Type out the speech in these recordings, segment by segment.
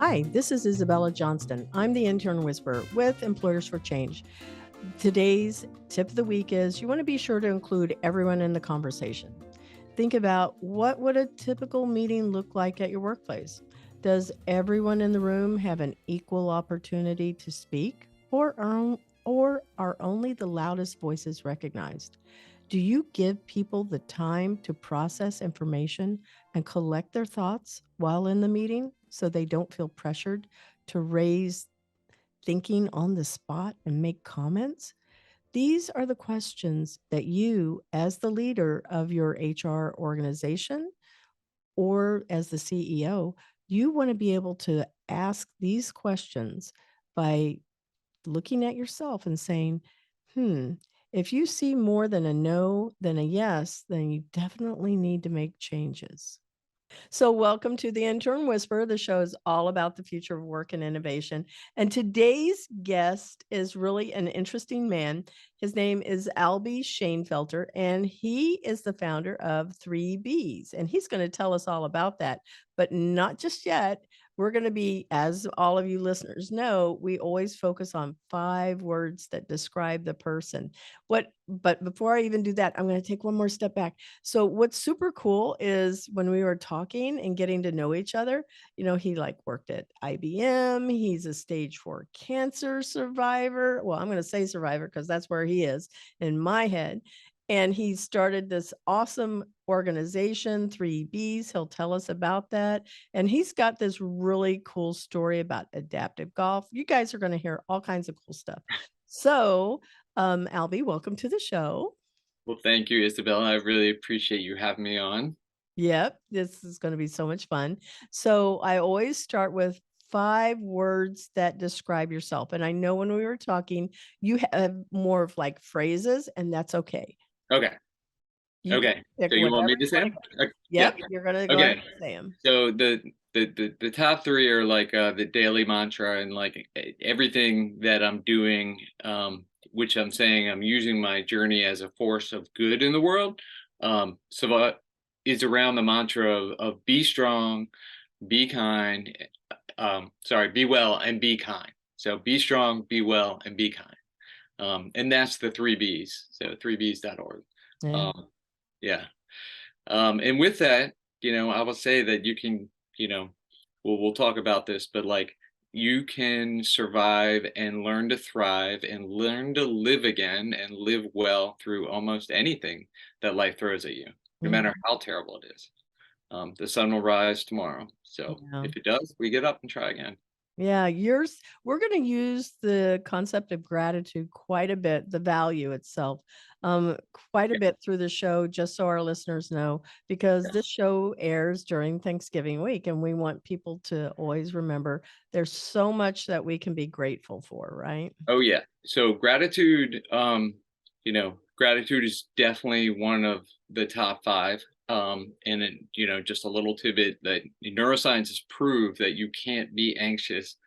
Hi, this is Isabella Johnston. I'm the Intern Whisperer with Employers for Change. Today's tip of the week is you want to be sure to include everyone in the conversation. Think about what would a typical meeting look like at your workplace? Does everyone in the room have an equal opportunity to speak or are only the loudest voices recognized? Do you give people the time to process information and collect their thoughts while in the meeting so they don't feel pressured to raise thinking on the spot and make comments? These are the questions that you, as the leader of your HR organization or as the CEO, you want to be able to ask these questions by looking at yourself and saying, hmm, if you see more than a no than a yes, then you definitely need to make changes. So, welcome to the Intern Whisperer. The show is all about the future of work and innovation. And today's guest is really an interesting man. His name is Albee Shanefelter, and he is the founder of 3Bs. And he's going to tell us all about that, but not just yet. We're going to be, as all of you listeners know, we always focus on 5 words that describe the person. But before I even do that, I'm going to take one more step back. So what's super cool is when we were talking and getting to know each other, he like worked at IBM. He's a stage 4 cancer survivor. Well, I'm going to say survivor because that's where he is in my head. And he started this awesome organization, 3Bs. He'll tell us about that. And he's got this really cool story about adaptive golf. You guys are going to hear all kinds of cool stuff. So, Albee, welcome to the show. Well, thank you, Isabella. I really appreciate you having me on. Yep, this is going to be so much fun. So I always start with 5 words that describe yourself. And I know when we were talking, you have more of like phrases, and that's okay. Okay. You Okay. pick So you want me whatever to you say want them? to go. Yeah. Yep, you're going to go ahead Okay. and say them. So the top 3 are like the daily mantra and like everything that I'm doing, which I'm saying I'm using my journey as a force of good in the world. So is around the mantra of be strong, be kind, be well and be kind. So be strong, be well, and be kind. And that's the 3Bs. So 3Bs.org. Yeah. Yeah. And with that, I will say that you can, we'll talk about this, but like you can survive and learn to thrive and learn to live again and live well through almost anything that life throws at you, no matter how terrible it is. The sun will rise tomorrow. So Yeah. if it does, we get up and try again. Yeah, we're going to use the concept of gratitude quite a bit, the value itself, quite a bit through the show, just so our listeners know, because this show airs during Thanksgiving week, and we want people to always remember there's so much that we can be grateful for, right? Oh yeah. So gratitude is definitely one of the top 5. And just a little tidbit that neuroscience has proved that you can't be anxious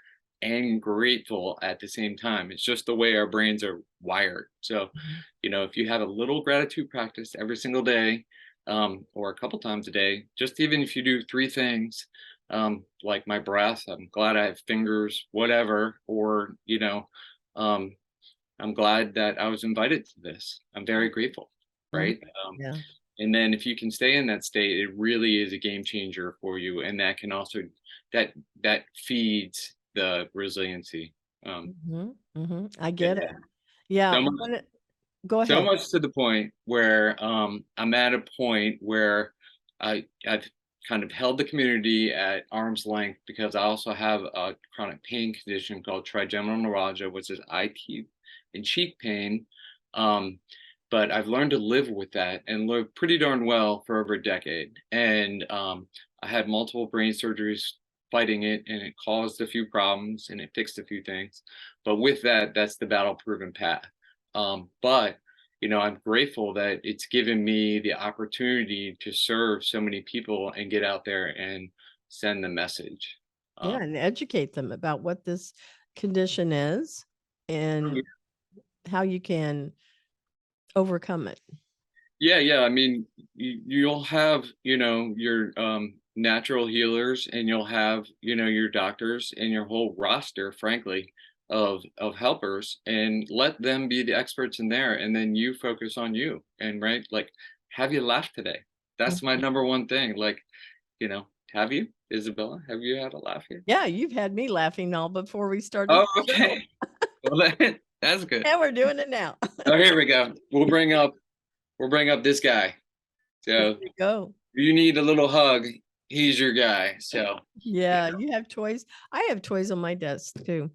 and grateful at the same time. It's just the way our brains are wired. So, if you have a little gratitude practice every single day, or a couple times a day, just even if you do 3 things, like my breath, I'm glad I have fingers, whatever, or, um, I'm glad that I was invited to this. I'm very grateful, right? Yeah. And then if you can stay in that state, it really is a game changer for you, and that can also that feeds the resiliency. I get it. Yeah. So much, Go so ahead. much to the point where I'm at a point where I've kind of held the community at arm's length because I also have a chronic pain condition called trigeminal neuralgia, which is eye, teeth, and cheek pain. But I've learned to live with that and live pretty darn well for over a decade. And I had multiple brain surgeries fighting it, and it caused a few problems and it fixed a few things. But with that, that's the battle proven path. But I'm grateful that it's given me the opportunity to serve so many people and get out there and send the message. Yeah, and educate them about what this condition is and how you can overcome it. Yeah. I mean, you'll have, your natural healers, and you'll have, your doctors and your whole roster, frankly, of helpers, and let them be the experts in there, and then you focus on you. And right, like, have you laughed today? That's my number one thing. Like, have you, Isabella? Have you had a laugh here? Yeah, you've had me laughing all before we started Oh, the show. okay. Well, that's good. And we're doing it now. Oh, here we go. We'll bring up this guy. There So you go. if you need a little hug, he's your guy. So Yeah, you have toys. I have toys on my desk too.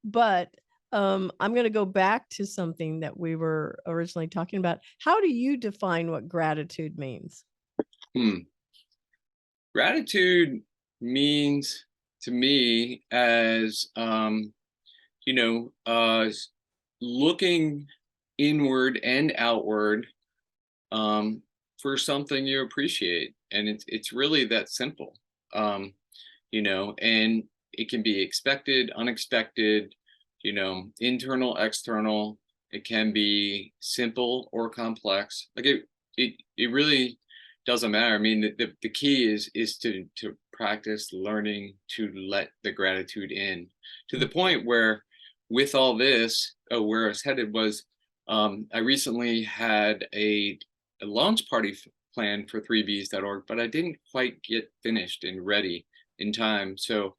But I'm going to go back to something that we were originally talking about. How do you define what gratitude means? Gratitude means to me as looking inward and outward for something you appreciate, and it's really that simple. And it can be expected, unexpected, internal, external. It can be simple or complex. Like it really doesn't matter. I mean, the key is to practice learning to let the gratitude in, to the point where, with all this, where I was headed was, I recently had a launch party planned for 3bs.org, but I didn't quite get finished and ready in time. So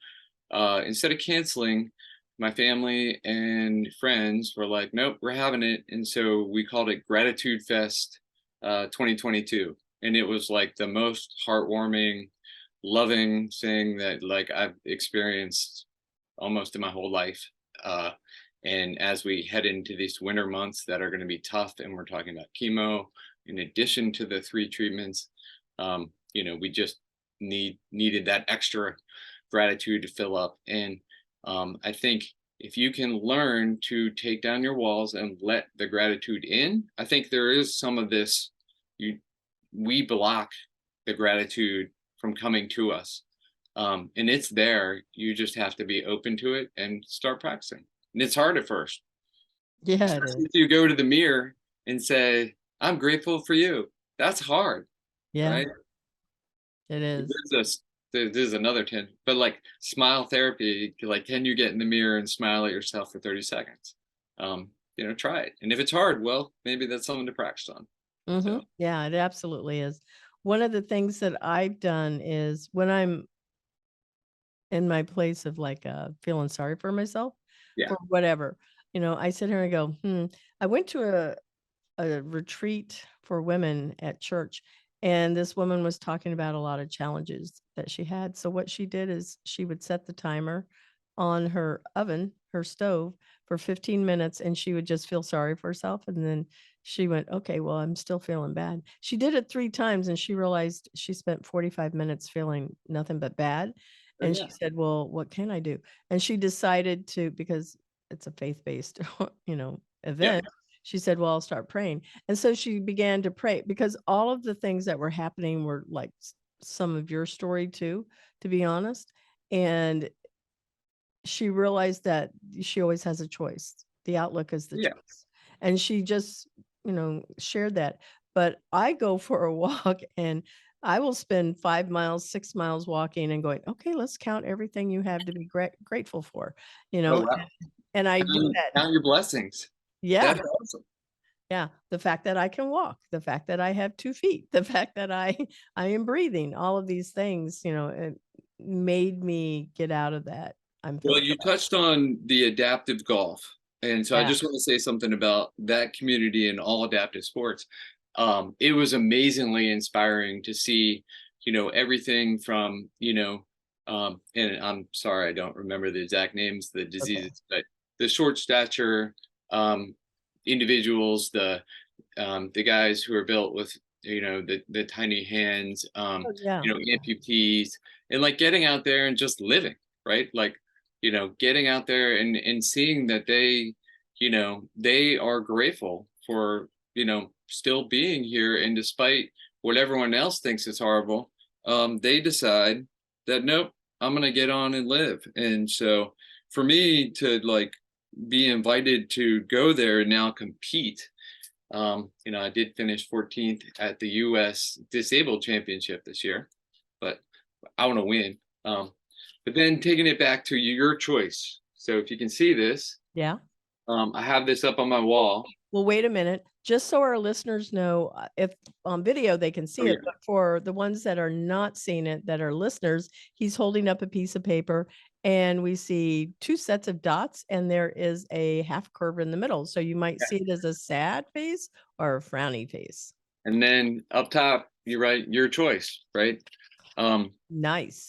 instead of canceling, my family and friends were like, nope, we're having it. And so we called it Gratitude Fest 2022. And it was like the most heartwarming, loving thing that, like, I've experienced almost in my whole life. And as we head into these winter months that are going to be tough, and we're talking about chemo in addition to the 3 treatments, we just needed that extra gratitude to fill up. And I think if you can learn to take down your walls and let the gratitude in, I think there is some of this, we block the gratitude from coming to us. And it's there. You just have to be open to it and start practicing. And it's hard at first. Yeah, it is. If you go to the mirror and say, I'm grateful for you, that's hard. Yeah, right? it is. There's another 10, but like smile therapy, like, can you get in the mirror and smile at yourself for 30 seconds? Try it. And if it's hard, well, maybe that's something to practice on. So. Yeah, it absolutely is. One of the things that I've done is when I'm in my place of like feeling sorry for myself for whatever, I sit here and go, I went to a retreat for women at church, and this woman was talking about a lot of challenges that she had. So what she did is she would set the timer on her oven, her stove, for 15 minutes, and she would just feel sorry for herself. And then she went, okay, well, I'm still feeling bad. She did it 3 times, and she realized she spent 45 minutes feeling nothing but bad. And she said, well, what can I do? And she decided to, because it's a faith-based, event. She said, well, I'll start praying. And so she began to pray, because all of the things that were happening were like some of your story too, to be honest. And she realized that she always has a choice. The outlook is the choice. And she just, shared that. But I go for a walk, and I will spend 5 miles, 6 miles walking and going, okay, let's count everything you have to be grateful for, Oh, wow. and I do that. Count your blessings. Yeah. That's awesome. Yeah. The fact that I can walk, the fact that I have 2 feet, the fact that I am breathing, all of these things, it made me get out of that. Well, you touched on the adaptive golf. And so I just want to say something about that community and all adaptive sports. It was amazingly inspiring to see, everything from, and I'm sorry, I don't remember the exact names, the diseases, but the short stature individuals, the guys who are built with, the tiny hands, amputees, and like getting out there and just living, right? Like, getting out there and seeing that they are grateful for, still being here. And despite what everyone else thinks is horrible, they decide that, nope, I'm going to get on and live. And so for me to like be invited to go there and now compete, I did finish 14th at the US Disabled Championship this year, but I want to win. But then taking it back to your choice. So if you can see this, Yeah. I have this up on my wall. Well, wait a minute. Just so our listeners know, if on video they can see Oh, it, yeah. but for the ones that are not seeing it, that are listeners, he's holding up a piece of paper and we see two sets of dots and there is a half curve in the middle. So you might see it as a sad face or a frowny face. And then up top, you write your choice, right? Nice.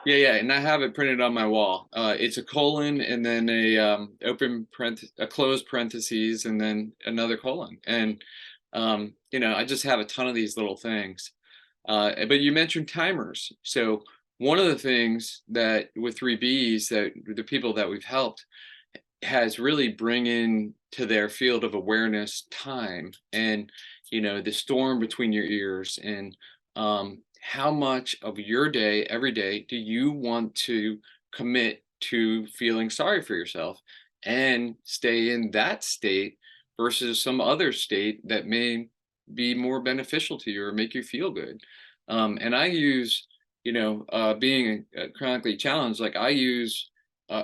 Yeah, and I have it printed on my wall. It's a colon and then a closed parentheses and then another colon. And I just have a ton of these little things. But you mentioned timers. So one of the things that with 3Bs that the people that we've helped has really bring in to their field of awareness time and the storm between your ears and how much of your day every day do you want to commit to feeling sorry for yourself and stay in that state versus some other state that may be more beneficial to you or make you feel good. And I use being chronically challenged, like I use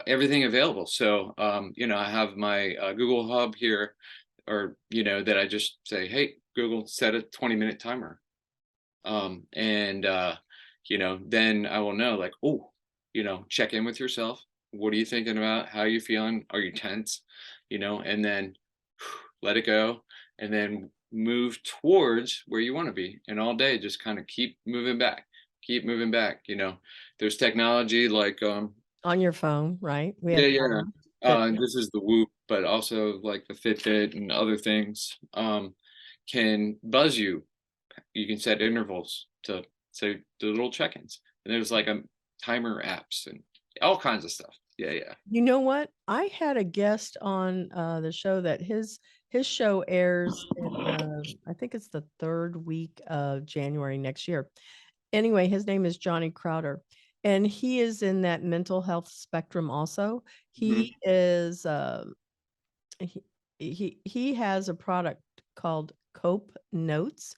everything available. So, I have my Google Hub here, or, that I just say, hey, Google, set a 20-minute timer. And, then I will know, like, oh, check in with yourself. What are you thinking about? How are you feeling? Are you tense? And then let it go. And then move towards where you want to be. And all day, just kind of keep moving back. Keep moving back. There's technology like On your phone, right? We have yeah. Fitbit. This is the Whoop, but also like the Fitbit and other things can buzz you. You can set intervals to say the little check-ins, and there's like a timer apps and all kinds of stuff. Yeah. You know what? I had a guest on the show that his show airs in I think it's the third week of January next year. Anyway, his name is Johnny Crowder, and he is in that mental health spectrum also. Hmm. He is he he has a product called Cope Notes,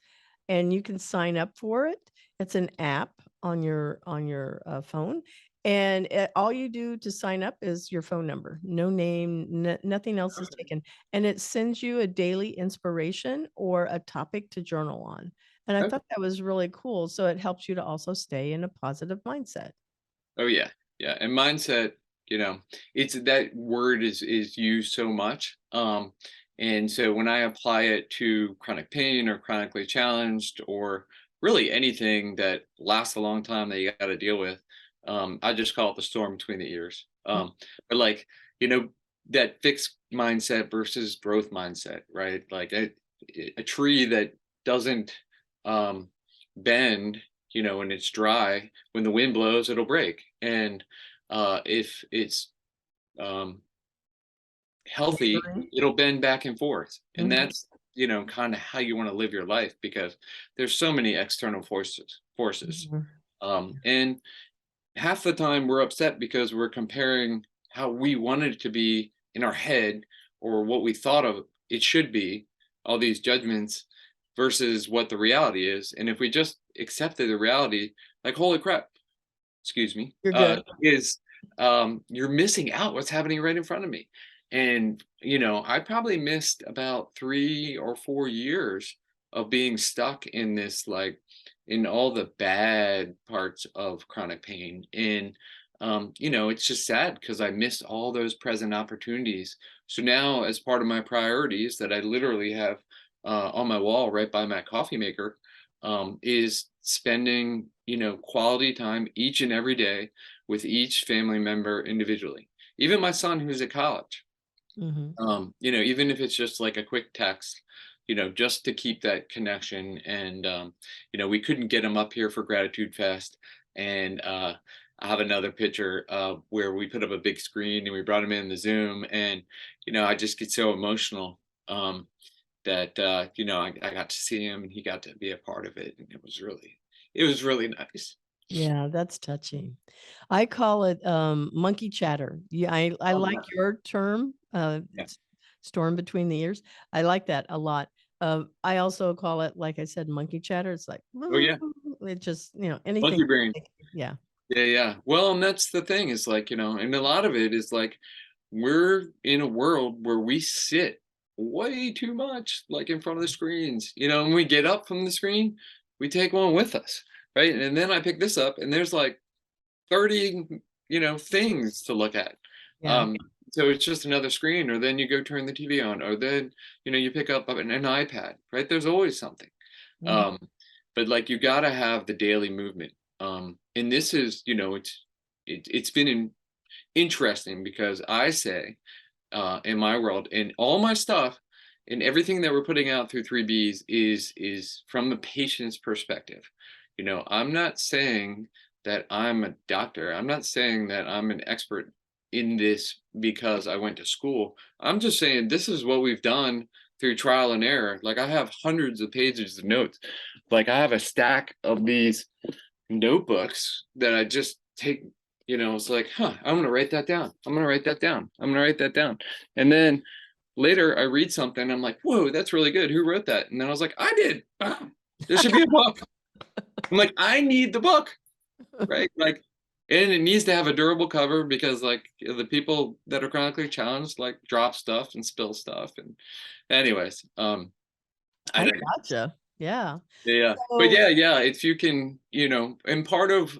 and you can sign up for it. It's an app on your phone, and all you do to sign up is your phone number, no name, nothing else is taken, and it sends you a daily inspiration or a topic to journal on. And I Okay. thought that was really cool. So it helps you to also stay in a positive mindset. Oh yeah. And mindset, it's that word is used so much. And so when I apply it to chronic pain or chronically challenged or really anything that lasts a long time that you got to deal with, I just call it the storm between the ears. But like, that fixed mindset versus growth mindset, right? Like a tree that doesn't bend, when it's dry, when the wind blows, it'll break. And if it's healthy, Wavering. it'll bend back and forth. And Mhm. that's, kind of how you want to live your life because there's so many external forces. Mhm. And half the time we're upset because we're comparing how we wanted it to be in our head or what we thought of it should be, all these judgments versus what the reality is. And if we just accepted the reality, like, holy crap, excuse me, You're good. is you're missing out what's happening right in front of me. And, I probably missed about 3 or 4 years of being stuck in this, like, in all the bad parts of chronic pain. And, it's just sad because I missed all those present opportunities. So now, as part of my priorities that I literally have on my wall right by my coffee maker, is spending, quality time each and every day with each family member individually. Even my son who's at college, Mhm. even if it's just like a quick text, just to keep that connection. And, we couldn't get him up here for Gratitude Fest. And I have another picture where we put up a big screen and we brought him in the Zoom. And, I just get so emotional that, I got to see him and he got to be a part of it. And it was really nice. Yeah, that's touching. I call it monkey chatter. Yeah, I Oh, like your term, yeah. storm between the ears. I like that a lot. I also call it, like I said, monkey chatter. It's like Oh, yeah. it just, anything. Monkey brain. Yeah. Yeah. Well, and that's the thing is like, and a lot of it is like we're in a world where we sit way too much like in front of the screens, and we get up from the screen, we take one with us, right? And then I pick this up and there's like 30, things to look at. Yeah. Um, so it's just another screen, or then you go turn the TV on, or then, you pick up an iPad, right? There's always something. Mhm. Um, but like you gotta have the daily movement. And this is, it's been interesting because I say, in my world, and all my stuff and everything that we're putting out through 3Bs is from the patient's perspective. I'm not saying that I'm a doctor. I'm not saying that I'm an expert in this because I went to school. I'm just saying this is what we've done through trial and error. Like I have hundreds of pages of notes. Like I have a stack of these notebooks that I just take, it's like, I'm gonna write that down. I'm gonna write that down. I'm gonna write that down. And then later I read something, I'm like, whoa, that's really good. Who wrote that? And then I was like, I did. There should be a book. I'm like, I need the book, right? Like, and it needs to have a durable cover because like the people that are chronically challenged like drop stuff and spill stuff. And anyways, I I don't. gotcha. Yeah. Yeah. But So yeah, if you can, and part of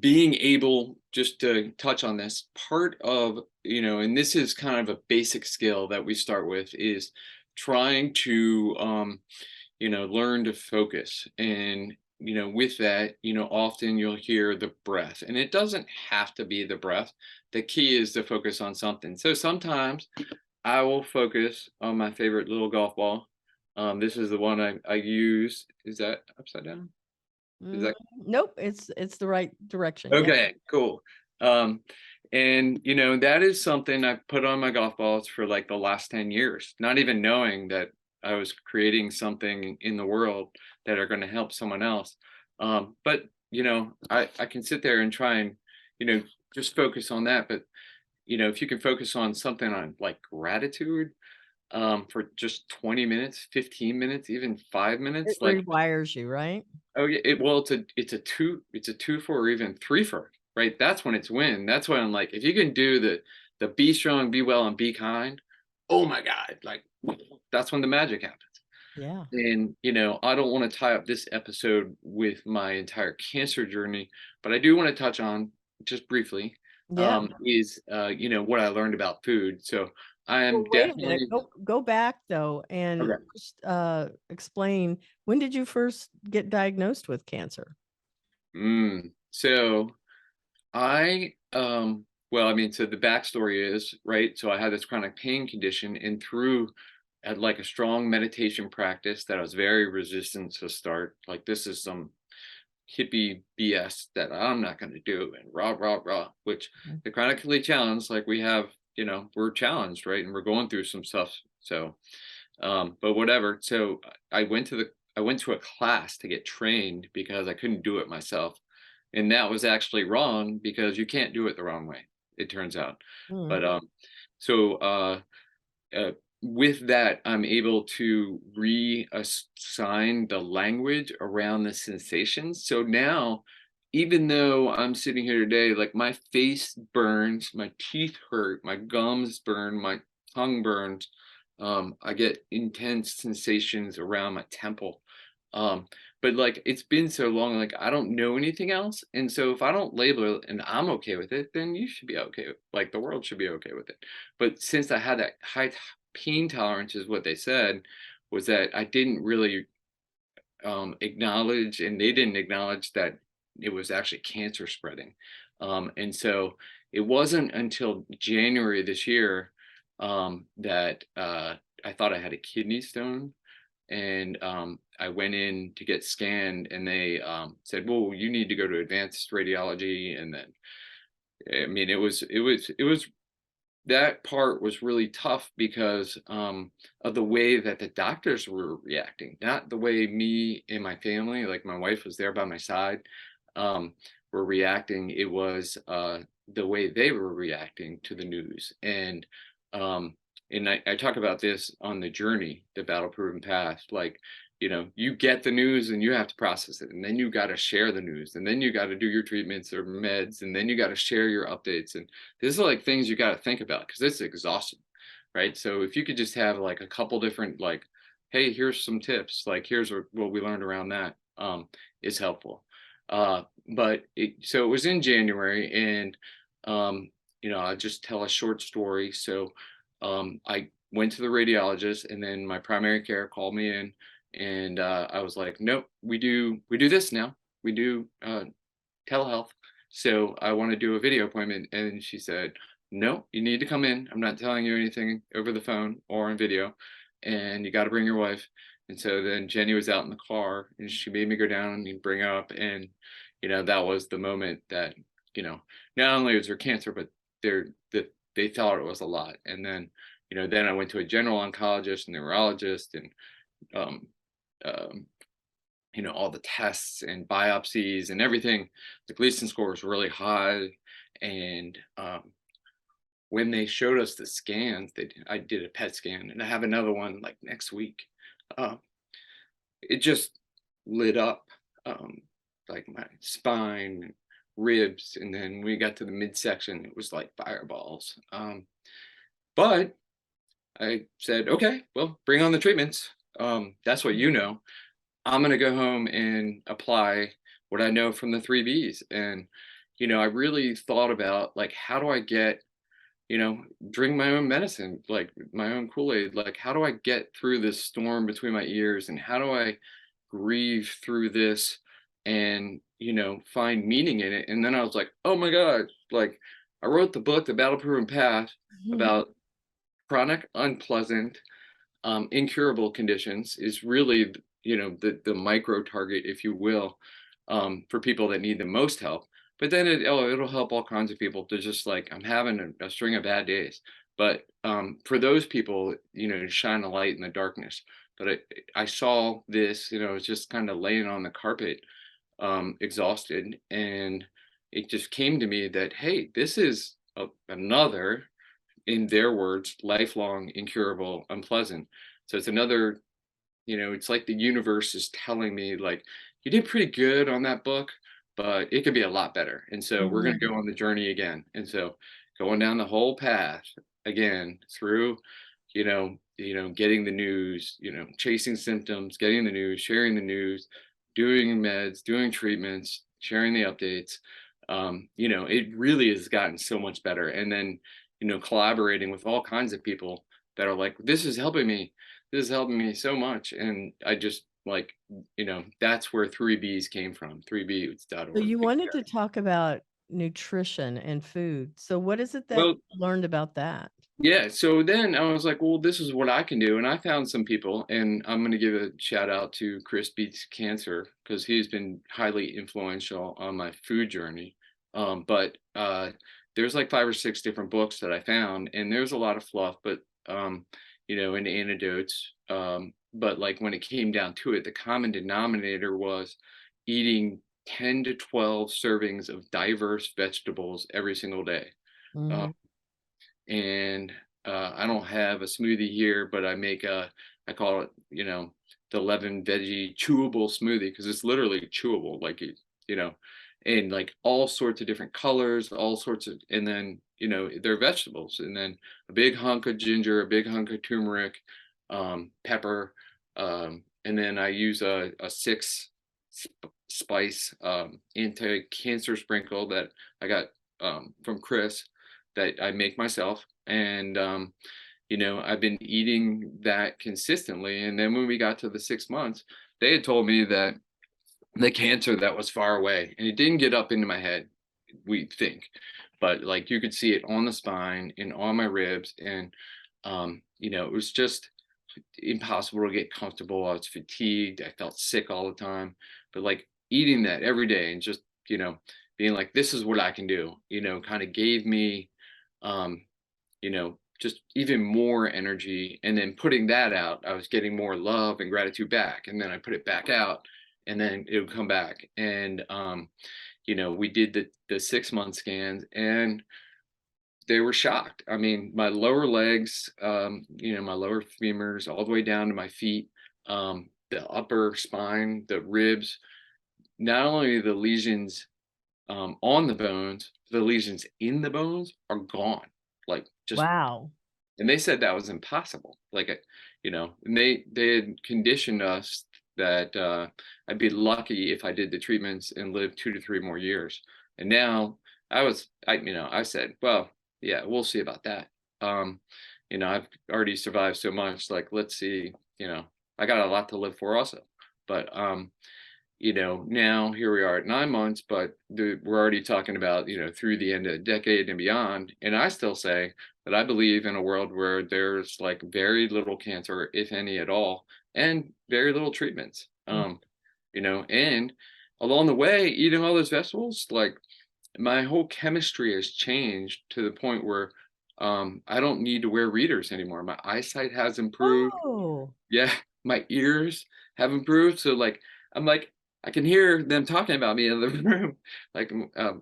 being able, just to touch on this, part of, and this is kind of a basic skill that we start with, is trying to learn to focus. And with that, often you'll hear the breath, and it doesn't have to be the breath. The key is to focus on something. So sometimes I will focus on my favorite little golf ball. This is the one I use. Is that upside down? Is mm, that nope, it's the right direction. Yeah. okay? Cool. Um, and that is something I've put on my golf balls for like the last 10 years, not even knowing that I was creating something in the world that are going to help someone else. But I can sit there and try and just focus on that. But if you can focus on something on like gratitude, for just 20 minutes, 15 minutes, even 5 minutes, It like, rewires you, right? oh yeah, well, it's a two for, or even three for, right? That's when it's win. That's when I'm like, if you can do the be strong, be well, and be kind, oh my God, like that's when the magic happens. Yeah. And I don't want to tie up this episode with my entire cancer journey, but I do want to touch on just briefly, Yeah. is what I learned about food. So I am Well, wait a minute. definitely Go back though and okay. just explain, when did you first get diagnosed with cancer? So well, I mean, so the backstory is, right, so I had this chronic pain condition, and through like a strong meditation practice that I was very resistant to start, like this is some hippie BS that I'm not going to do, and rah, which Mm. the chronically challenged, like we have, we're challenged, right? And we're going through some stuff. So, but whatever. So I went to a class to get trained because I couldn't do it myself. And that was actually wrong because you can't do it the wrong way, it turns out. Mm. But so uh, with that, I'm able to reassign the language around the sensations. So now, even though I'm sitting here today, like my face burns, my teeth hurt, my gums burn, my tongue burns, I get intense sensations around my temple. Um, but like it's been so long, like I don't know anything else. And so if I don't label it and I'm okay with it, then you should be okay. Like the world should be okay with it. But since I had that high pain tolerance, is what they said, was that I didn't really acknowledge, and they didn't acknowledge that it was actually cancer spreading. And so it wasn't until January this year that I thought I had a kidney stone. And I went in to get scanned, and they said, well, you need to go to advanced radiology. And then I mean, it was that part was really tough because of the way that the doctors were reacting, not the way me and my family, like my wife was there by my side, um, were reacting. It was the way they were reacting to the news. Um, and I talk about this on the journey, the battle proven path. Like you get the news and you have to process it, and then you got to share the news, and then you got to do your treatments or meds, and then you got to share your updates. And these are like things you got to think about because it's exhausting, right? So if you could just have like a couple different, like, hey, here's some tips, like here's what we learned around that, is helpful. So it was in January, and I'll just tell a short story. So I went to the radiologist, and then my primary care called me in, and I was like, nope, we do this now. We do telehealth. So I want to do a video appointment. And she said, no, you need to come in. I'm not telling you anything over the phone or on video. And you got to bring your wife. And so then Jenny was out in the car, and she made me go down and bring her up. And, that was the moment that, not only was there cancer, but they thought it was a lot. And then, then I went to a general oncologist and neurologist, and um, um, all the tests and biopsies and everything. The Gleason score was really high. And when they showed us the scans, I did a PET scan, and I have another one like next week. Uh, it just lit up, like my spine, and ribs, and then we got to the midsection, it was like fireballs. But I said, okay, well, bring on the treatments. That's what you know. I'm going to go home and apply what I know from the 3Bs. And, I really thought about, like, how do I get, drink my own medicine, like my own Kool-Aid, like, how do I get through this storm between my ears, and how do I grieve through this and, find meaning in it? And then I was like, oh my God, like, I wrote the book, The Battle Proven Path, Mhm. about chronic, unpleasant, incurable conditions, is really, the micro target, if you will, for people that need the most help. But then it'll help all kinds of people to just, like, I'm having a string of bad days. But for those people, to shine a light in the darkness. But I saw this, I was just kind of laying on the carpet, exhausted, and it just came to me that, hey, this is another, in their words, lifelong, incurable, unpleasant. So it's another, it's like the universe is telling me, like, you did pretty good on that book, but it could be a lot better. And so we're going to Mhm. go on the journey again. And so going down the whole path again through, getting the news, chasing symptoms, getting the news, sharing the news, doing meds, doing treatments, sharing the updates. It really has gotten so much better. And then, collaborating with all kinds of people that are like, this is helping me so much. And I just, like, that's where 3Bs came from, So 3Bs.org. you wanted to talk about nutrition and food. So what is it that Well, you learned about that? yeah, so then I was like, well, this is what I can do. And I found some people, and I'm going to give a shout out to Chris Beats Cancer, because he's been highly influential on my food journey. But there's like 5 or 6 different books that I found, and there's a lot of fluff, but, and anecdotes. But like when it came down to it, the common denominator was eating 10 to 12 servings of diverse vegetables every single day. Uh, Mhm. and I don't have a smoothie here, but I call it, the 11 veggie chewable smoothie, because it's literally chewable, like you know, and like all sorts of different colors, all sorts of, and then, they're vegetables, and then a big hunk of ginger, a big hunk of turmeric, pepper, and then I use a spice anti-cancer sprinkle that I got from Chris, that I make myself. And I've been eating that consistently. And then when we got to the 6 months, they had told me that the cancer that was far away, and it didn't get up into my head, we think, but like you could see it on the spine and on my ribs. And it was just impossible to get comfortable. I was fatigued. I felt sick all the time. But like eating that every day, and just, being like, this is what I can do, kind of gave me, um, just even more energy. And then putting that out, I was getting more love and gratitude back. And then I put it back out, and then it would come back. And, we did the 6 month scans, and they were shocked. I mean, my lower legs, my lower femurs, all the way down to my feet, the upper spine, the ribs, not only the lesions on the bones, the lesions in the bones are gone. Like just, Wow. and they said that was impossible. Like, and they had conditioned us that I'd be lucky if I did the treatments and lived 2 to 3 more years. And now I said, well, yeah, we'll see about that. Um, I've already survived so much. Like, let's see. I got a lot to live for also. But now here we are at 9 months, but we're already talking about, through the end of the decade and beyond. And I still say that I believe in a world where there's like very little cancer, if any at all, and very little treatments. Mm. And along the way, eating all those vegetables, like my whole chemistry has changed to the point where I don't need to wear readers anymore. My eyesight has improved. Oh. Yeah, my ears have improved. So like I'm like I can hear them talking about me in the room, like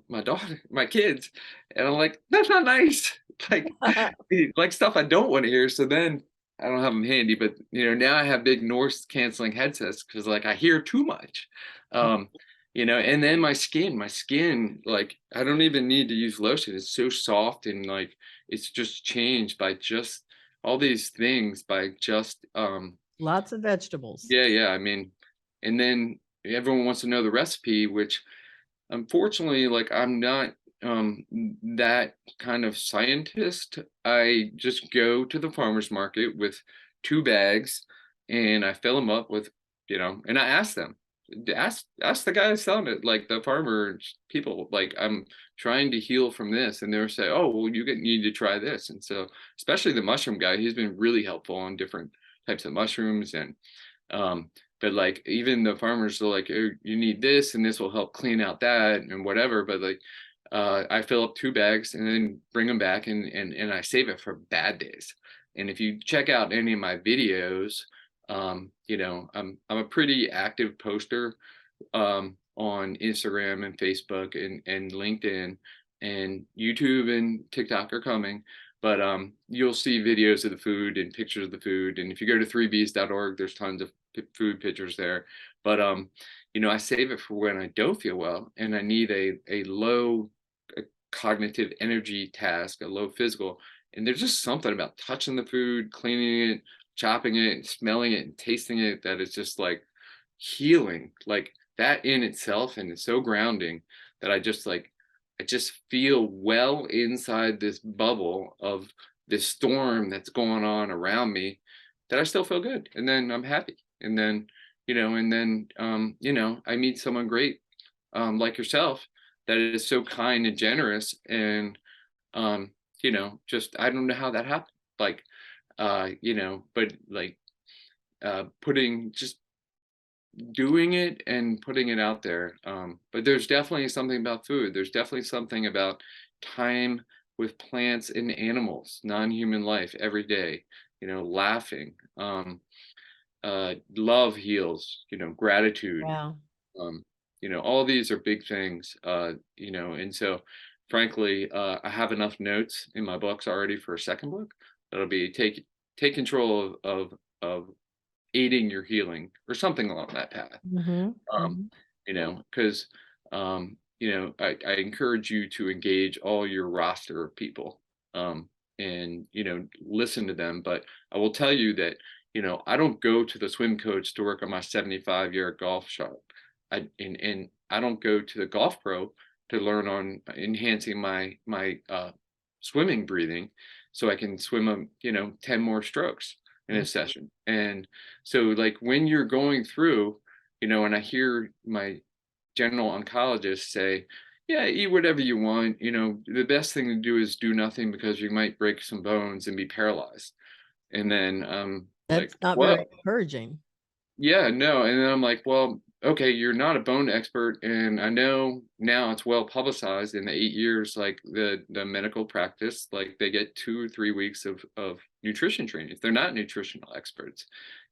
my daughter, my kids, and I'm like, that's not nice. Like like stuff I don't want to hear. So then I don't have them handy, but now I have big noise canceling headsets because like I hear too much. Um, and then my skin, like I don't even need to use lotion. It's so soft and like it's just changed by just all these things by just Lots of vegetables. yeah, I mean, and then everyone wants to know the recipe, which unfortunately, like I'm not that kind of scientist. I just go to the farmer's market with 2 bags and I fill them up with, and I ask them, ask the guy selling it, like the farmer people, like I'm trying to heal from this. And they'll say, oh, well, need to try this. And so, especially the mushroom guy, he's been really helpful on different types of mushrooms. And but like even the farmers are like, oh, you need this and this will help clean out that and whatever. But like I fill up 2 bags and then bring them back and I save it for bad days. And if you check out any of my videos, I'm a pretty active poster on Instagram and Facebook and LinkedIn, and YouTube and TikTok are coming. But you'll see videos of the food and pictures of the food. And if you go to 3bs.org, there's tons of food pictures there. But I save it for when I don't feel well and I need a low cognitive energy task, a low physical. And there's just something about touching the food, cleaning it, chopping it, smelling it, and tasting it that is just like healing. Like that in itself, and it's so grounding that I just feel well inside this bubble of this storm that's going on around me, that I still feel good. And then I'm happy. And then, I meet someone great, like yourself, that is so kind and generous. And, just, I don't know how that happened. Like, but like, just doing it and putting it out there. But there's definitely something about food. There's definitely something about time with plants and animals, non-human life every day, laughing. Love heals, gratitude. Wow. Um, all these are big things, and so frankly, I have enough notes in my books already for a second book. That'll be take control of aiding your healing or something along that path. Mm-hmm. Um, Mm-hmm. because I encourage you to engage all your roster of people, and listen to them. But I will tell you that I don't go to the swim coach to work on my 75-yard golf shot. And I don't go to the golf pro to learn on enhancing my swimming breathing, so I can swim 10 more strokes in a session. And so like when you're going through, and I hear my general oncologist say, yeah, eat whatever you want. The best thing to do is do nothing because you might break some bones and be paralyzed. And then like, That's not well, very encouraging. yeah, no. And then I'm like, well, okay, you're not a bone expert. And I know now it's well publicized in the 8 years, like the medical practice, like they get 2 or 3 weeks of nutrition training. They're not nutritional experts,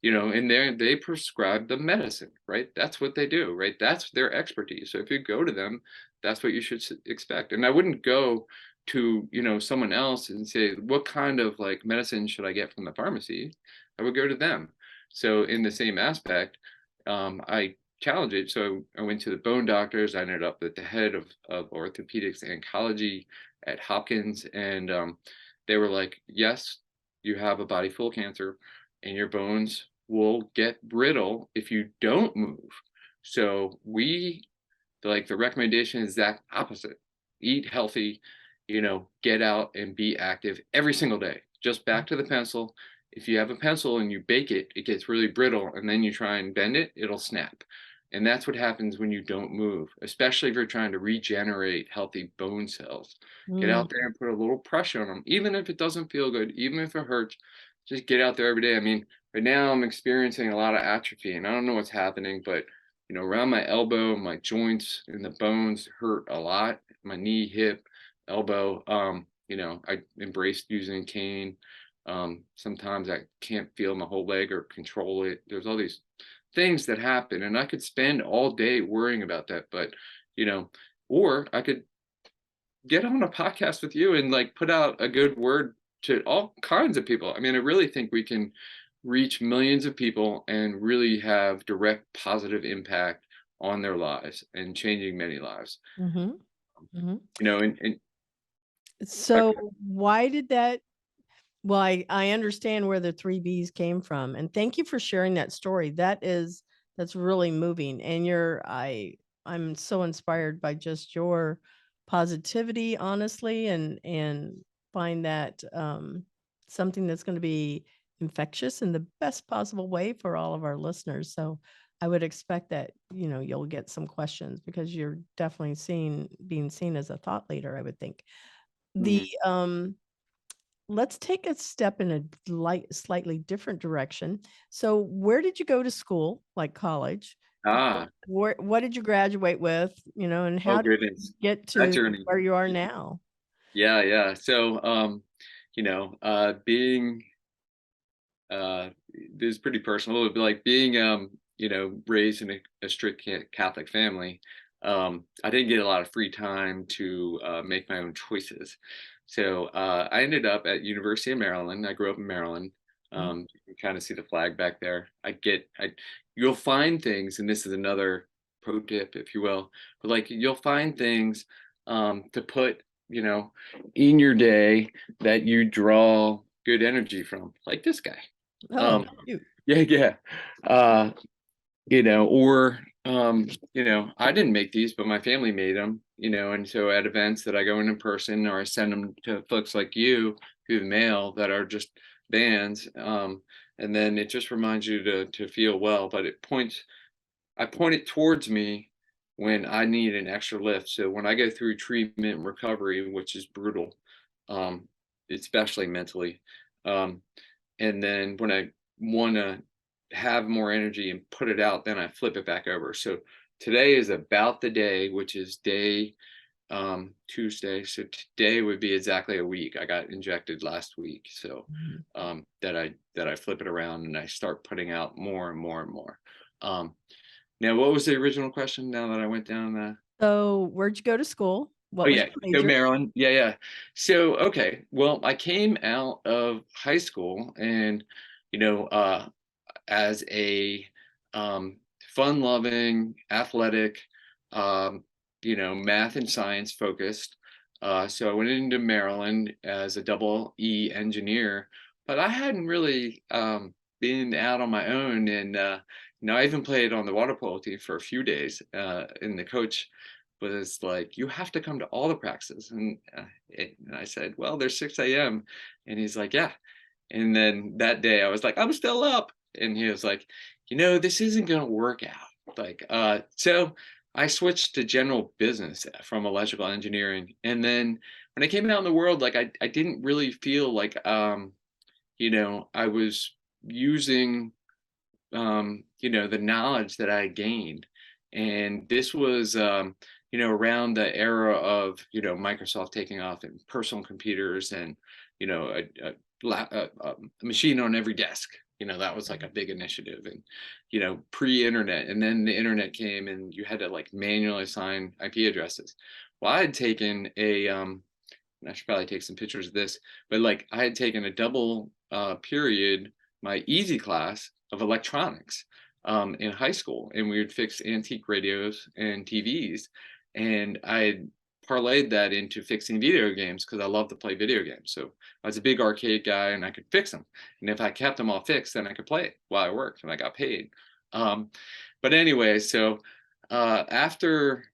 and they prescribe the medicine, right? That's what they do, right? That's their expertise. So if you go to them, that's what you should expect. And I wouldn't go to, someone else and say, what kind of like medicine should I get from the pharmacy? I would go to them. So in the same aspect, I challenged it. So I went to the bone doctors. I ended up at the head of orthopedics and oncology at Hopkins. And they were like, yes, you have a body full of cancer and your bones will get brittle if you don't move. So the recommendation is exact opposite. Eat healthy, get out and be active every single day. Just back to the pencil. If you have a pencil and you bake it, it gets really brittle, and then you try and bend it, it'll snap. And that's what happens when you don't move, especially if you're trying to regenerate healthy bone cells. Get Mm, out there and put a little pressure on them, even if it doesn't feel good, even if it hurts. Just get out there every day. I mean, right now I'm experiencing a lot of atrophy, and I don't know what's happening, but around my elbow, my joints and the bones hurt a lot. My knee, hip, elbow. I embraced using a cane. Sometimes I can't feel my whole leg or control it. There's all these things that happen, and I could spend all day worrying about that. But you know, or I could get on a podcast with you and like put out a good word to all kinds of people. I mean, I really think we can reach millions of people and really have direct positive impact on their lives and changing many lives. mhm, mhm. And I, So why did that well, I understand where the 3 Bs came from, and thank you for sharing that story. That's really moving, and I'm so inspired by just your positivity, honestly, and find that, something that's gonna be infectious in the best possible way for all of our listeners. So, I would expect that, you'll get some questions because you're definitely being seen as a thought leader, I would think. The, Mhm. let's take a step in a slightly different direction. So, where did you go to school, like college? ah, What did you graduate with, and oh how did you goodness, get that to journey. where you are now? Yeah, yeah. So, being this is pretty personal. It'd be like being, raised in a strict Catholic family. I didn't get a lot of free time to make my own choices. So I ended up at University of Maryland. I grew up in Maryland. Mm, You can kind of see the flag back there. You'll find things, and this is another pro tip, if you will, but like you'll find things to put, in your day that you draw good energy from, like this guy. oh, Um, cute. yeah, yeah. Uh, or I didn't make these, but my family made them, and so at events that I go in person or I send them to folks like you through the mail that are just bands. And then it just reminds you to feel well, but I point it towards me when I need an extra lift. So when I go through treatment and recovery, which is brutal, um, especially mentally, um, and then when I want to have more energy and put it out, then I flip it back over. So today is about the day, which is day Tuesday. So today would be exactly a week. I got injected last week. So Mhm. that I flip it around and I start putting out more and more and more. Um, Now, what was the original question now that I went down the So, where'd you go to school? Oh What was yeah, your so major? Maryland. Yeah, yeah. So okay, well, I came out of high school and as a um fun-loving, athletic, math and science focused. So I went into Maryland as a double E engineer, but I hadn't really been out on my own and I even played on the water polo team for a few days. And the coach was like, "You have to come to all the practices." And I said, "Well, there's 6 a.m." And he's like, "Yeah." And then that day I was like, "I'm still up." And he was like, "This isn't going to work out." So I switched to general business from electrical engineering. And then when I came out in the world, like I didn't really feel like, I was using, the knowledge that I gained. And this was, around the era of, Microsoft taking off and personal computers and, a machine on every desk. That was like a big initiative and, pre-internet. And then the internet came and you had to like manually assign IP addresses. Well, I had taken and I should probably take some pictures of this, but like I had taken a double period, my easy class of electronics in high school, and we would fix antique radios and TVs, and I parlayed that into fixing video games because I love to play video games. So I was a big arcade guy, and I could fix them, and if I kept them all fixed, then I could play it while I worked, and I got paid. Um, but anyway, so after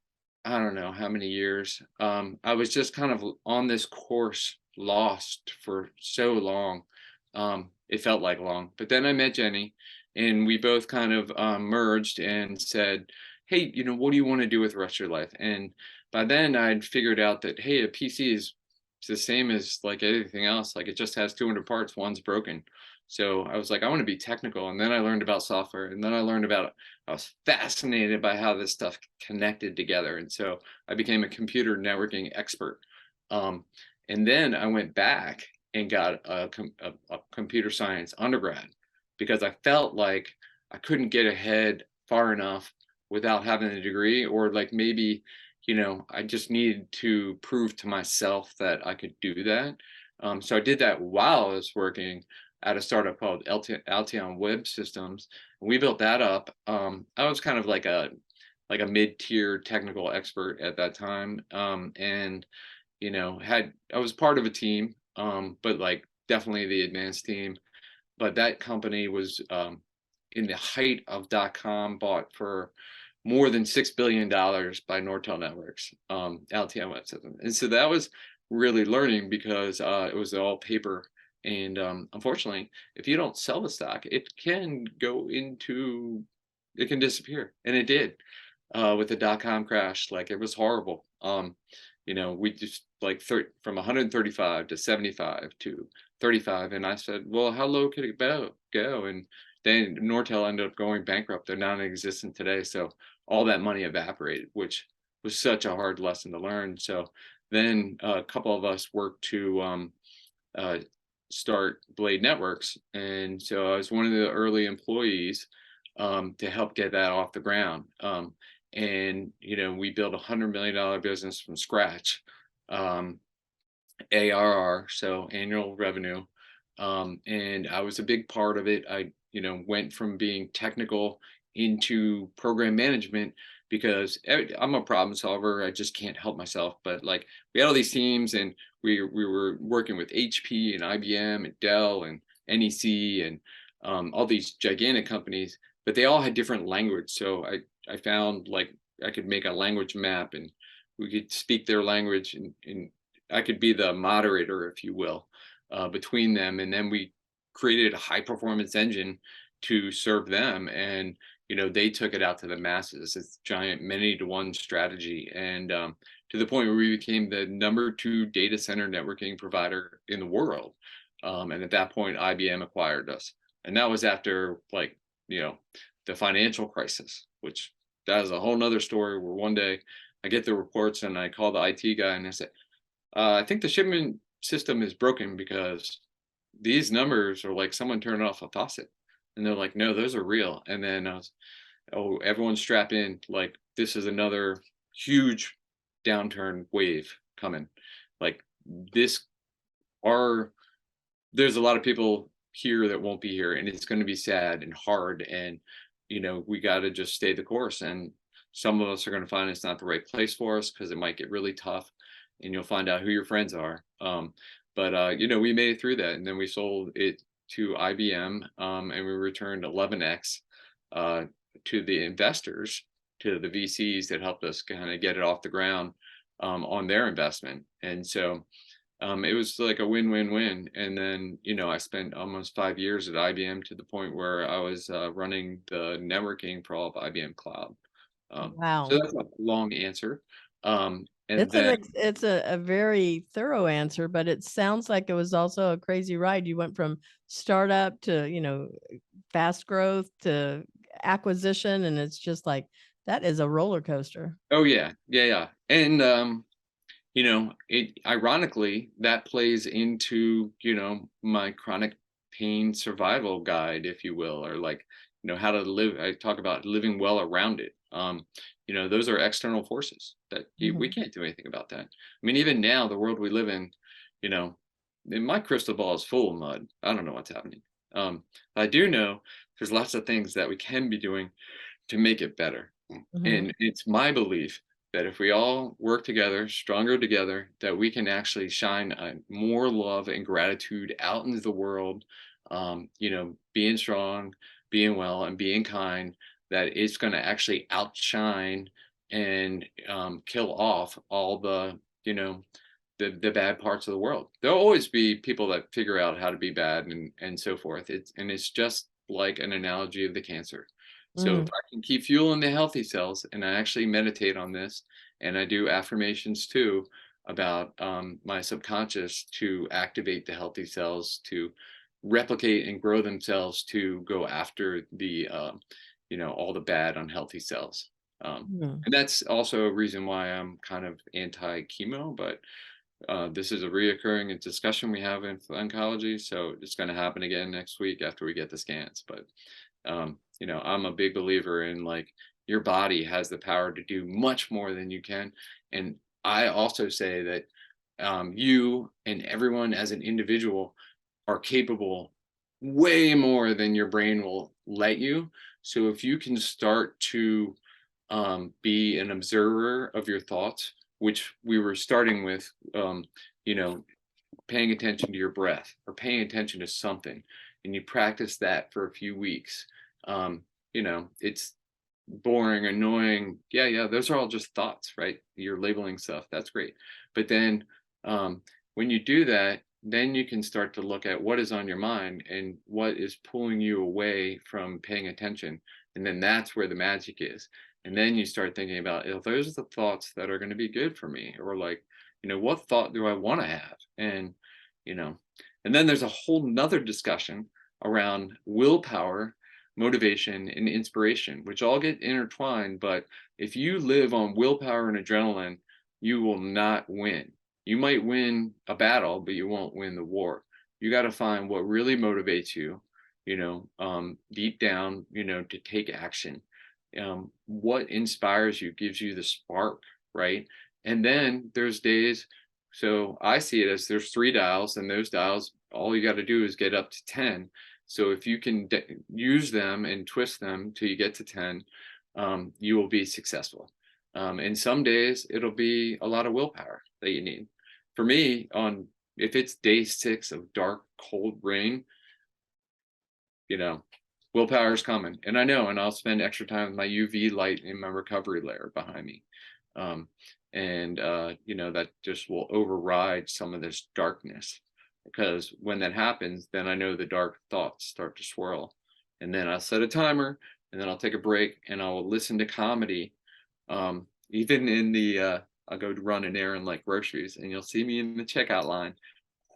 I don't know how many years, I was just kind of on this course, lost for so long. It felt like long, but then I met Jenny, and we both kind of merged and said, "Hey, what do you want to do with the rest of your life?" And by then, I'd figured out that hey, a PC is the same as like anything else. Like it just has 200 parts, one's broken. So I was like, I want to be technical. And then I learned about software, and then I was fascinated by how this stuff connected together. And so I became a computer networking expert. Um, and then I went back and got a computer science undergrad because I felt like I couldn't get ahead far enough without having a degree, or like maybe, I just needed to prove to myself that I could do that. So I did that while I was working at a startup called Alteon Web Systems. And we built that up. I was kind of like a mid-tier technical expert at that time, and I was part of a team, but like definitely the advanced team. But that company was in the height of .com, bought for more than $6 billion by Nortel Networks, LTN Web System. And so that was really learning because it was all paper. And unfortunately, if you don't sell the stock, it can disappear. And it did with the .com crash. Like it was horrible. We just like from 135 to 75 to 35. And I said, well, how low could it go? And then Nortel ended up going bankrupt. They're non-existent today. So all that money evaporated, which was such a hard lesson to learn. So then a couple of us worked to start Blade Networks. And so I was one of the early employees to help get that off the ground. And we built $100 million business from scratch, ARR, so annual revenue. And I was a big part of it. I went from being technical into program management because I'm a problem solver. I just can't help myself. But like we had all these teams, and we were working with HP and IBM and Dell and NEC and all these gigantic companies, but they all had different language. So I found like I could make a language map, and we could speak their language, and I could be the moderator, if you will, between them. And then we created a high performance engine to serve them. And, they took it out to the masses. It's giant many to one strategy. And to the point where we became the #2 data center networking provider in the world. And at that point, IBM acquired us. And that was after the financial crisis, which that is a whole nother story, where one day I get the reports and I call the IT guy and I said, I think the shipment system is broken because these numbers are like someone turned off a faucet. And they're like, no, those are real. And then everyone strap in, like this is another huge downturn wave coming. Like there's a lot of people here that won't be here, and it's going to be sad and hard. And, we got to just stay the course. And some of us are going to find it's not the right place for us because it might get really tough, and you'll find out who your friends are. But we made it through that, and then we sold it to IBM, and we returned 11x to the investors, to the VCs that helped us kind of get it off the ground on their investment. And so it was like a win-win-win. And then, I spent almost 5 years at IBM, to the point where I was running the networking for all of IBM Cloud. Wow. So that's a long answer. And It's a very thorough answer, but it sounds like it was also a crazy ride. You went from startup to, fast growth to acquisition, and it's just like that is a roller coaster. oh yeah. And it ironically, that plays into, my chronic pain survival guide, if you will, or like, how to live. I talk about living well around it. Those are external forces that we can't do anything about that. I mean, even now, the world we live in, my crystal ball is full of mud. I don't know what's happening. I do know there's lots of things that we can be doing to make it better. Mhm. And it's my belief that if we all work together, stronger together, that we can actually shine more love and gratitude out into the world. Being strong, being well, and being kind. That it's going to actually outshine and kill off all the bad parts of the world. There'll always be people that figure out how to be bad and so forth. It's just like an analogy of the cancer. So if Mm. I can keep fueling the healthy cells, and I actually meditate on this, and I do affirmations too about my subconscious to activate the healthy cells to replicate and grow themselves to go after all the bad unhealthy cells. Mm. And that's also a reason why I'm kind of anti chemo, but this is a reoccurring discussion we have in oncology, so it's going to happen again next week after we get the scans. But I'm a big believer in like your body has the power to do much more than you can, and I also say that you and everyone as an individual are capable way more than your brain will let you. So if you can start to be an observer of your thoughts, which we were starting with, you know, paying attention to your breath or paying attention to something, and you practice that for a few weeks. It's boring, annoying. Yeah, those are all just thoughts, right? You're labeling stuff. That's great. But then when you do that, then you can start to look at what is on your mind and what is pulling you away from paying attention. And then that's where the magic is. And then you start thinking about if those are the thoughts that are going to be good for me, or like, what thought do I want to have? You know, and then there's a whole nother discussion around willpower, motivation, and inspiration, which all get intertwined. But if you live on willpower and adrenaline, you will not win. You might win a battle, but you won't win the war. You got to find what really motivates you, deep down, to take action. What inspires you, gives you the spark, right? And then there's days, so I see it as there's 3 dials, and those dials, all you got to do is get up to 10. So if you can use them and twist them till you get to 10, you will be successful. And some days it'll be a lot of willpower that you need. For me, if it's day 6 of dark, cold rain, willpower is coming, and I know, and I'll spend extra time with my UV light in my recovery layer behind me. That just will override some of this darkness, because when that happens, then I know the dark thoughts start to swirl, and then I'll set a timer, and then I'll take a break, and I'll listen to comedy. Even in the I'll go to run an errand like groceries, and you'll see me in the checkout line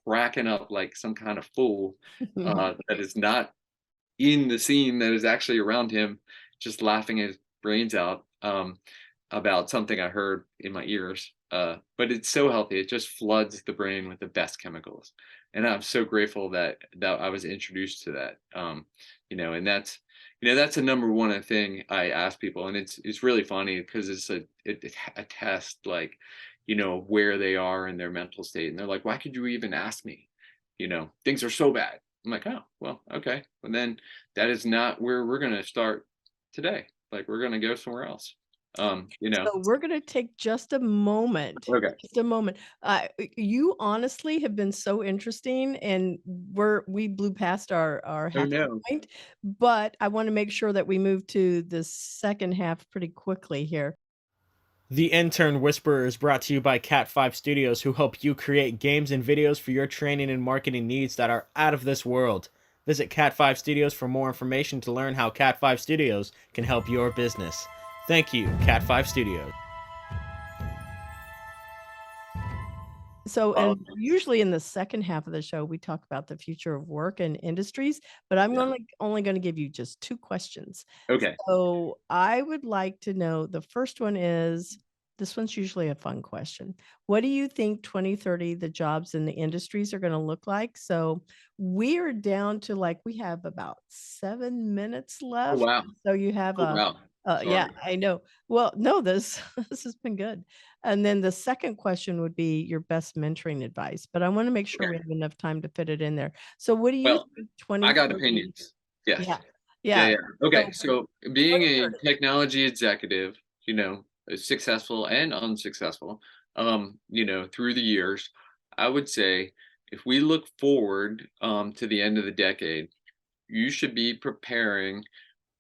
cracking up like some kind of fool that is not in the scene, that is actually around him, just laughing his brains out about something I heard in my ears. But it's so healthy; it just floods the brain with the best chemicals, and I'm so grateful that I was introduced to that. And that's a number one thing I ask people, and it's really funny because it's a test, like, where they are in their mental state, and they're like, "Why could you even ask me? Things are so bad." I'm like, "Oh, well, okay." And then that is not where we're going to start today. Like, we're going to go somewhere else. So we're going to take just a moment. Okay. Just a moment. You honestly have been so interesting, and we blew past our Oh halfway no. point, but I want to make sure that we move to the second half pretty quickly here. The Intern Whisperer is brought to you by Cat5 Studios, who help you create games and videos for your training and marketing needs that are out of this world. Visit Cat5 Studios for more information to learn how Cat5 Studios can help your business. Thank you, Cat5 Studios. So, Oh, and usually in the second half of the show, we talk about the future of work and industries, but I'm yeah. only going to give you just 2 questions. Okay. So I would like to know, the first one is, this one's usually a fun question. What do you think 2030 the jobs in the industries are going to look like? So we're down to we have about 7 minutes Oh left. wow. So you have Oh wow. yeah, Sorry. I know. Well, no, this this has been good. And then the second question would be your best mentoring advice, but I want to make sure Okay. we have enough time to fit it in there. So what do you Well, think I got 2030? opinions. Yeah. Yes. Yeah, Yeah. yeah. Okay, So so being a 2030. technology executive, successful and unsuccessful, through the years, I would say if we look forward to the end of the decade, you should be preparing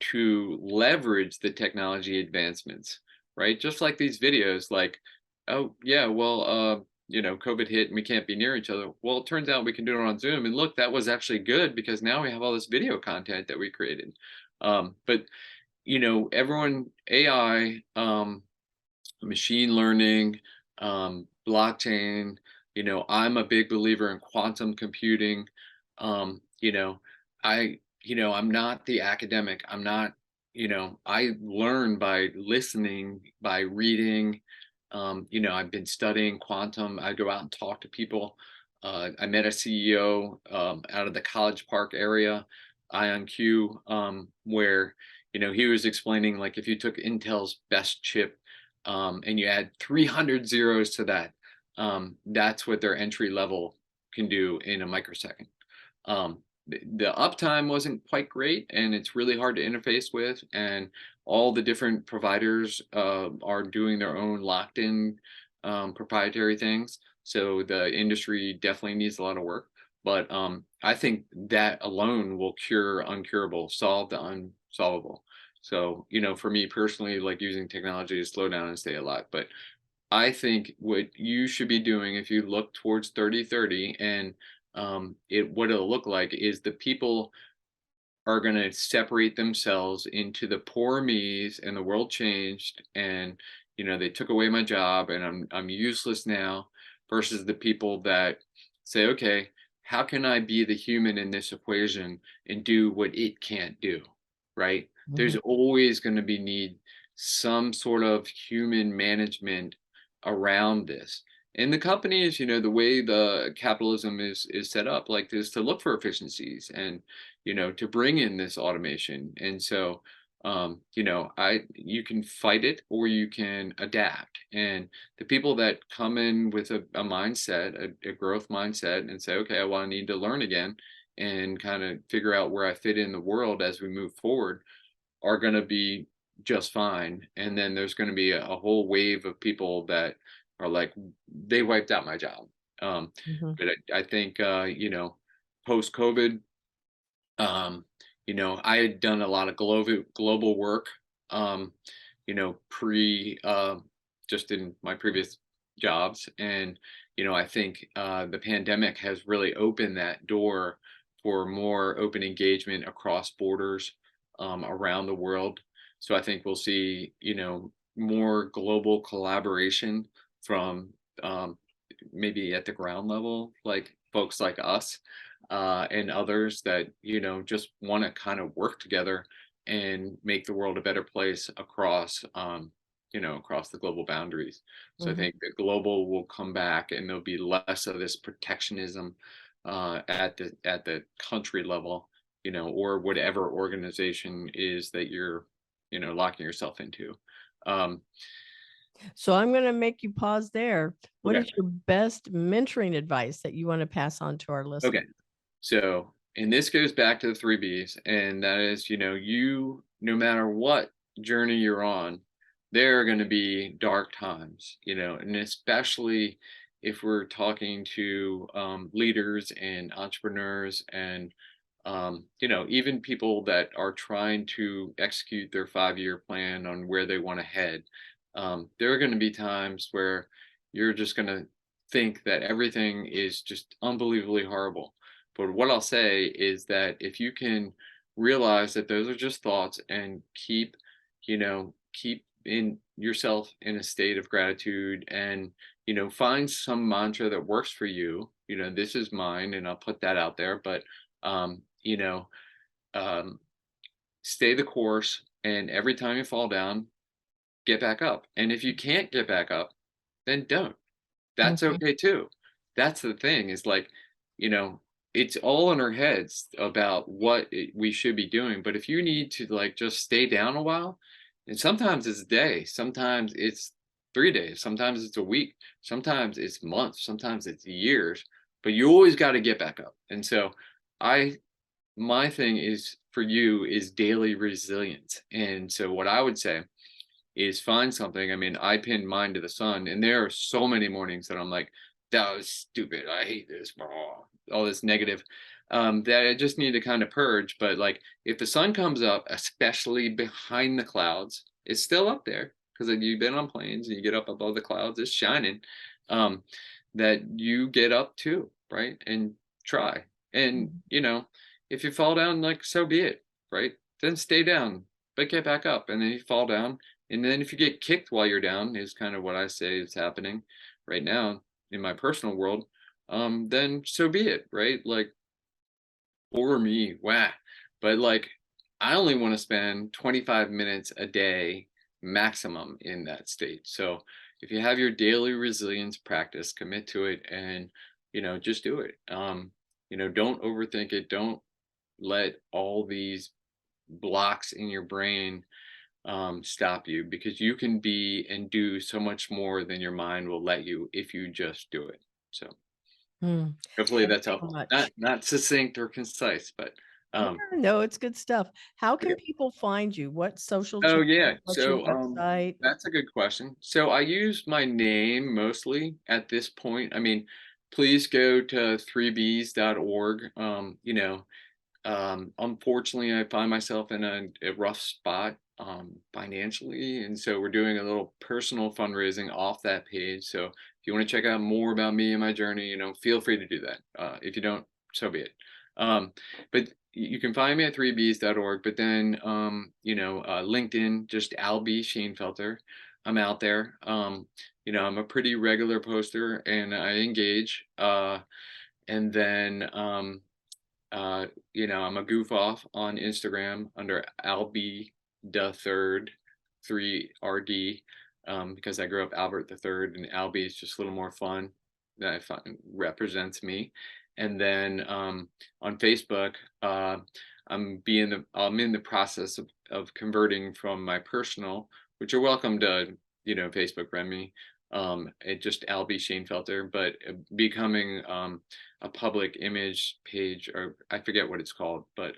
to leverage the technology advancements, right? Just like these videos, like, oh yeah, well, COVID hit and we can't be near each other. Well, it turns out we can do it on Zoom, and look, that was actually good because now we have all this video content that we created. But everyone, AI, machine learning, blockchain. I'm a big believer in quantum computing. Um, you know, I'm not the academic. I'm not, I learn by listening, by reading. I've been studying quantum. I go out and talk to people. I met a CEO out of the College Park area, IonQ, where he was explaining, like, if you took Intel's best chip and you add 300 zeros to that, that's what their entry level can do in a microsecond. The uptime wasn't quite great, and it's really hard to interface with, and all the different providers are doing their own locked-in proprietary things. So the industry definitely needs a lot of work. But I think that alone will cure uncurable, solve the unsolvable. So, for me personally, like using technology to slow down and stay alive. But I think what you should be doing if you look towards 3030 and what it'll look like is the people are going to separate themselves into the poor me's and the world changed and they took away my job and I'm useless now, versus the people that say, okay, how can I be the human in this equation and do what it can't do, right? There's Mhm. always going to be need some sort of human management around this. And the companies, the way the capitalism is set up, like this, to look for efficiencies and to bring in this automation. And so you can fight it or you can adapt. And the people that come in with a mindset, a growth mindset, and say, okay, well, I need to learn again and kind of figure out where I fit in the world as we move forward, are going to be just fine. And then there's going to be a whole wave of people that are like, they wiped out my job. Mhm. But I think, post COVID, I had done a lot of global work, um, pre just in my previous jobs, and I think the pandemic has really opened that door for more open engagement across borders around the world. So I think we'll see more global collaboration from maybe at the ground level, like folks like us and others that just want to kind of work together and make the world a better place across across the global boundaries. So I Mhm. think the global will come back and there'll be less of this protectionism at the country level, or whatever organization is that you're locking yourself into. um So I'm going to make you pause there. What okay is your best mentoring advice that you want to pass on to our okay listeners? So, and this goes back to the three B's, and that is, no matter what journey you're on, there are going to be dark times, and especially if we're talking to leaders and entrepreneurs and, even people that are trying to execute their 5-year plan on where they want to head. There are going to be times where you're just going to think that everything is just unbelievably horrible. But what I'll say is that if you can realize that those are just thoughts and keep in yourself in a state of gratitude and, find some mantra that works for you, this is mine and I'll put that out there. But, um, stay the course, and every time you fall down, get back up. And if you can't get back up, then don't. That's Mhm. okay too. That's the thing, is like, you know, it's all in our heads about what we should be doing. But if you need to like just stay down a while, and sometimes it's a day, sometimes it's 3 days, sometimes it's a week, sometimes it's months, sometimes it's years, but you always got to get back up. And so I my thing is for you is daily resilience. And so what I would say is find something. I mean, I pinned mine to the sun, and there are so many mornings that I'm like, that was stupid. I hate this, all this negative, that I just need to kind of purge. But like, if the sun comes up, especially behind the clouds, it's still up there because you've been on planes and you get up above the clouds, it's shining. That you get up too, right? And try. And, if you fall down, like, so be it, right? Then stay down, but get back up. And then you fall down. And then if you get kicked while you're down, is kind of what I say is happening right now in my personal world, then so be it, right? Like, or me, wow. But like, I only want to spend 25 minutes a day maximum in that state. So if you have your daily resilience practice, commit to it, and just do it. Don't overthink it. Don't let all these blocks in your brain stop you, because you can be and do so much more than your mind will let you if you just do it. So hopefully that's helpful. Not succinct or concise, but no, it's good stuff. How can people find you? What social oh channels? yeah, What's so your website? that's a good question. So I use my name mostly at this point. I mean, please go to 3bs.org. Unfortunately, I find myself in a rough spot financially, and so we're doing a little personal fundraising off that page. So if you want to check out more about me and my journey, feel free to do that. If you don't, so be it. But you can find me at 3bs.org, but then LinkedIn, just Albee Shanefelter. I'm out there. I'm a pretty regular poster, and I engage. And then I'm a goof off on Instagram under Albee the Third, 3RD, because I grew up Albert the Third, and Albee is just a little more fun. That I find represents me. And then on Facebook, I'm in the process of converting from my personal, which you're welcome to, Facebook friend me, it just Albee Shanefelter, but becoming a public image page, or I forget what it's called, but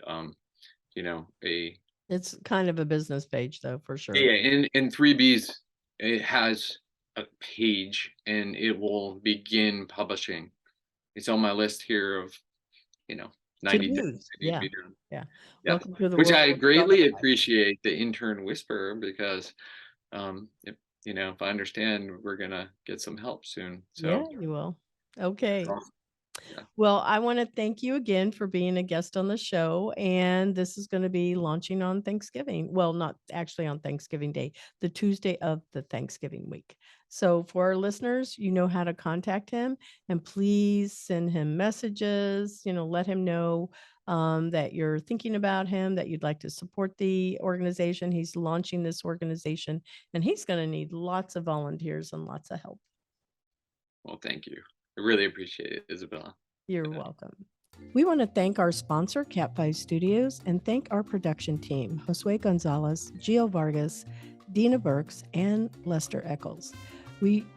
It's kind of a business page though, for sure. yeah, in 3Bs, it has a page and it will begin publishing. It's on my list here of 90 days. Yeah. Welcome to the which I greatly appreciate the Intern Whisperer, because if I understand, we're gonna get some help soon. So yeah, you will. Okay. Awesome. Yeah. Well, I want to thank you again for being a guest on the show. And this is going to be launching on Thanksgiving. Well, not actually on Thanksgiving Day, the Tuesday of the Thanksgiving week. So for our listeners, you know how to contact him, and please send him messages, let him know that you're thinking about him, that you'd like to support the organization. He's launching this organization, and he's going to need lots of volunteers and lots of help. Well, thank you. I really appreciate it, Isabella. You're welcome. We want to thank our sponsor, Cat 5 Studios, and thank our production team, Josue Gonzalez, Gio Vargas, Dina Burks, and Lester Eccles.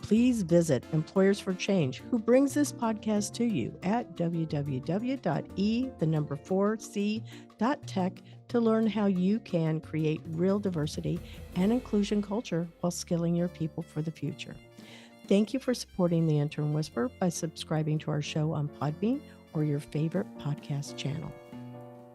Please visit Employers for Change, who brings this podcast to you at www.4c.tech to learn how you can create real diversity and inclusion culture while skilling your people for the future. Thank you for supporting the Intern Whisperer by subscribing to our show on Podbean or your favorite podcast channel.